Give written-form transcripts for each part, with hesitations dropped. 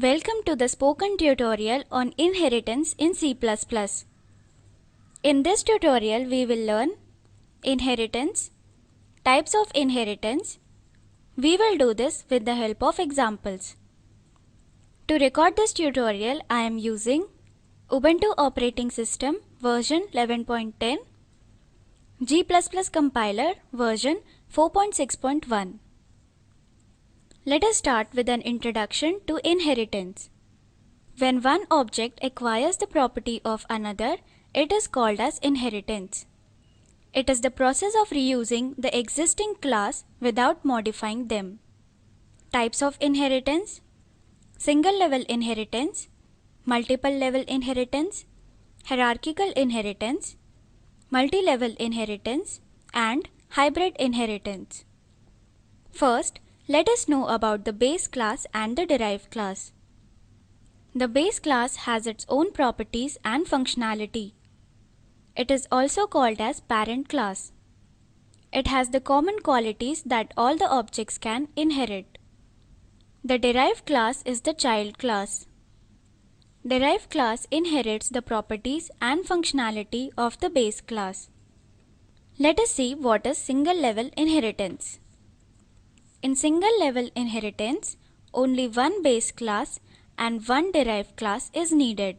Welcome to the spoken tutorial on inheritance in C++. In this tutorial, we will learn inheritance, types of inheritance. We will do this with the help of examples. To record this tutorial, I am using Ubuntu operating system version 11.10, G++ compiler version 4.6.1. Let us start with an introduction to inheritance. When one object acquires the property of another, it is called as inheritance. It is the process of reusing the existing class without modifying them. Types of inheritance: single level inheritance, multiple level inheritance, hierarchical inheritance, multi-level inheritance, and hybrid inheritance. First, let us know about the base class and the derived class. The base class has its own properties and functionality. It is also called as parent class. It has the common qualities that all the objects can inherit. The derived class is the child class. Derived class inherits the properties and functionality of the base class. Let us see what is single level inheritance. In single level inheritance, only one base class and one derived class is needed.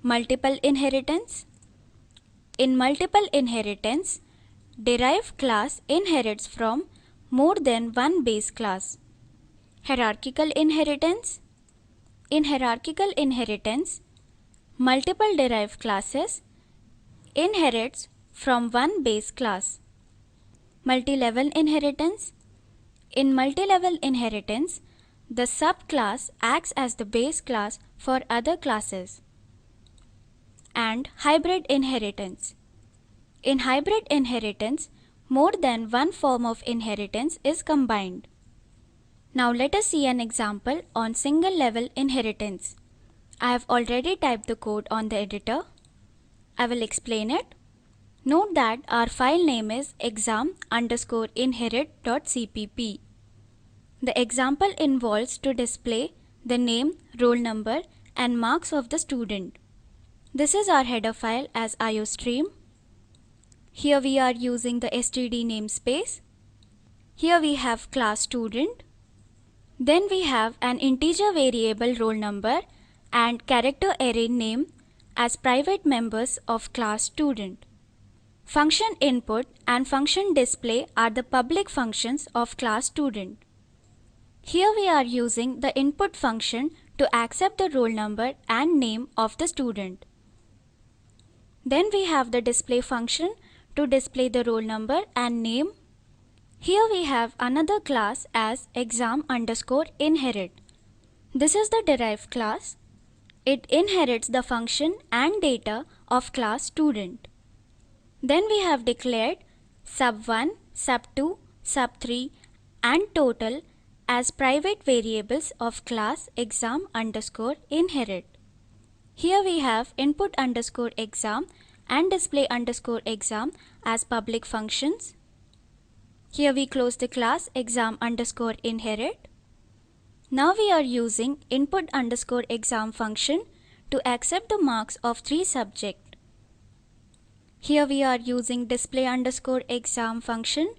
Multiple inheritance. In multiple inheritance, derived class inherits from more than one base class. Hierarchical inheritance. In hierarchical inheritance, multiple derived classes inherits from one base class. Multi-level inheritance. In multi-level inheritance, the subclass acts as the base class for other classes. And hybrid inheritance. In hybrid inheritance, more than one form of inheritance is combined. Now let us see an example on single level inheritance. I have already typed the code on the editor. I will explain it. Note that our file name is exam_inherit.cpp. The example involves to display the name, roll number, and marks of the student. This is our header file as iostream. Here we are using the std namespace. Here we have class student. Then we have an integer variable roll number and character array name as private members of class student. Function input and function display are the public functions of class student. Here we are using the input function to accept the roll number and name of the student. Then we have the display function to display the roll number and name. Here we have another class as exam_inherit. This is the derived class. It inherits the function and data of class student. Then we have declared sub1, sub2, sub3 and total as private variables of class exam_inherit. Here we have input_exam and display_exam as public functions. Here we close the class exam_inherit. Now we are using input_exam function to accept the marks of three subjects. Here we are using display_exam function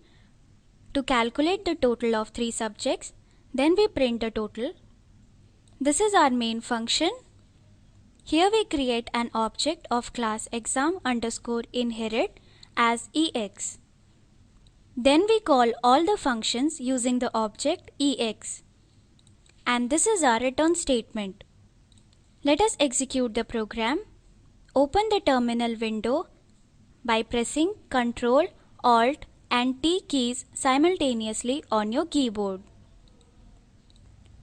to calculate the total of three subjects. Then we print the total. This is our main function. Here we create an object of class exam_inherit as ex. Then we call all the functions using the object ex. And this is our return statement. Let us execute the program. Open the terminal window by pressing Ctrl, Alt and T keys simultaneously on your keyboard.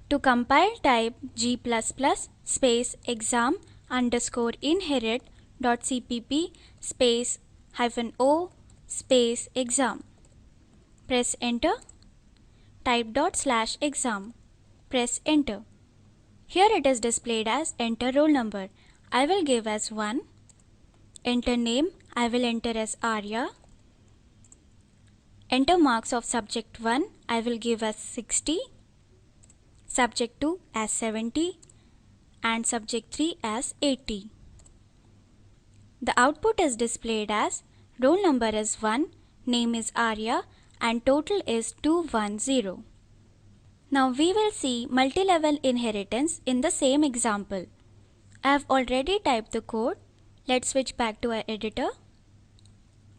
To compile, type g++ space exam_inherit.cpp space -o space exam. Press enter. Type ./exam. Press enter. Here it is displayed as enter roll number. I will give as 1. Enter name. I will enter as Arya. Enter marks of subject 1. I will give as 60. subject 2 as 70 and subject 3 as 80. The output is displayed as roll number is 1, name is Arya and total is 210. Now we will see multi-level inheritance in the same example. I have already typed the code. Let's switch back to our editor.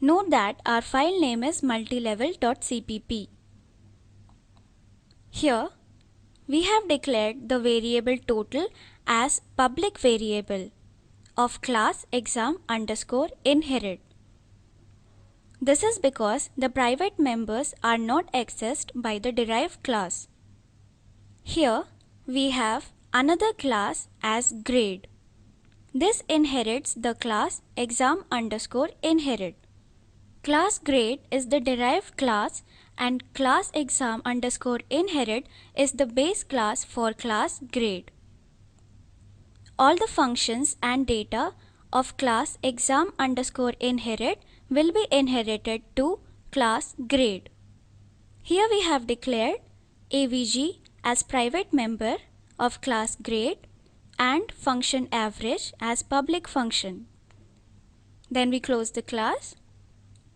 Note that our file name is multilevel.cpp. Here we have declared the variable total as public variable of class exam_inherit. This is because the private members are not accessed by the derived class. Here we have another class as grade. This inherits the class exam_inherit. Class grade is the derived class and class exam_inherit is the base class for class grade. All the functions and data of class exam_inherit will be inherited to class grade. Here we have declared AVG as private member of class grade and function average as public function. Then we close the class.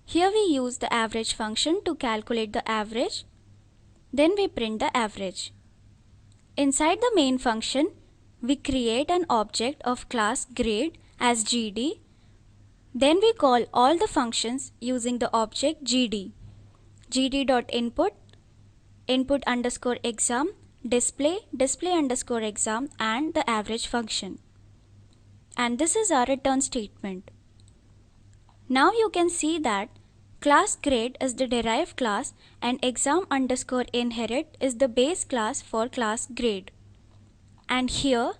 Here we use the average function to calculate the average. Then we print the average. Inside the main function, we create an object of class grade as GD. Then we call all the functions using the object GD. gd.input, input_exam, display_exam and the average function. And this is our return statement. Now you can see that class grade is the derived class and exam_inherit is the base class for class grade. And here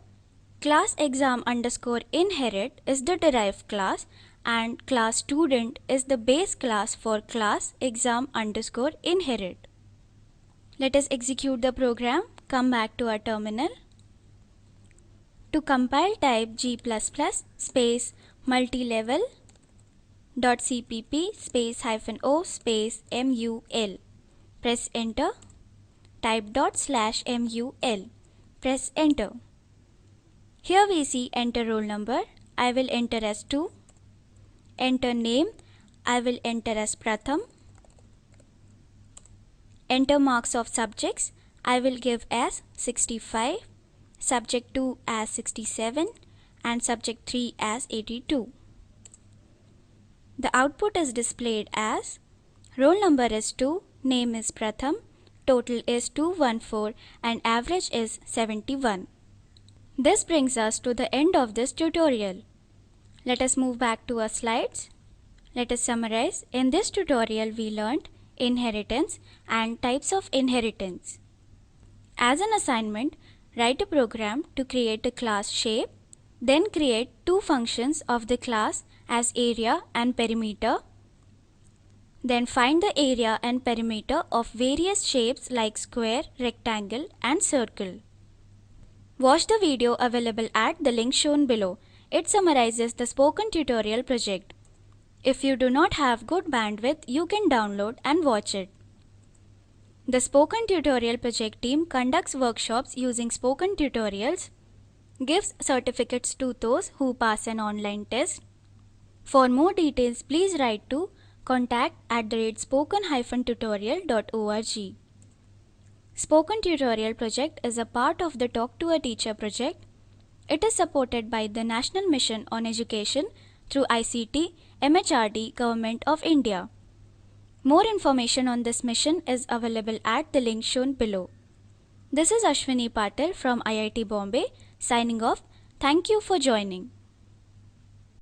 class exam_inherit is the derived class and class student is the base class for class exam_inherit. Let us execute the program. Come back to our terminal. To compile, type g++ space multilevel.cpp space -o space mul. Press enter. Type ./mul. Press enter. Here we see enter roll number. I will enter as 2. Enter name. I will enter as Pratham. Enter marks of subjects. I will give as 65, subject 2 as 67 and subject 3 as 82. The output is displayed as roll number is 2, name is Pratham, total is 214 and average is 71. This brings us to the end of this tutorial. Let us move back to our slides. Let us summarize. In this tutorial we learned inheritance and types of inheritance. As an assignment, write a program to create a class shape, then create two functions of the class as area and perimeter. Then find the area and perimeter of various shapes like square, rectangle and circle. Watch the video available at the link shown below. It summarizes the spoken tutorial project. If you do not have good bandwidth, you can download and watch it. The Spoken Tutorial Project team conducts workshops using spoken tutorials, gives certificates to those who pass an online test. For more details, please write to contact@spoken-tutorial.org. Spoken Tutorial Project is a part of the Talk to a Teacher project. It is supported by the National Mission on Education through ICT, MHRD, Government of India. More information on this mission is available at the link shown below. This is Ashwini Patil from IIT Bombay signing off. Thank you for joining.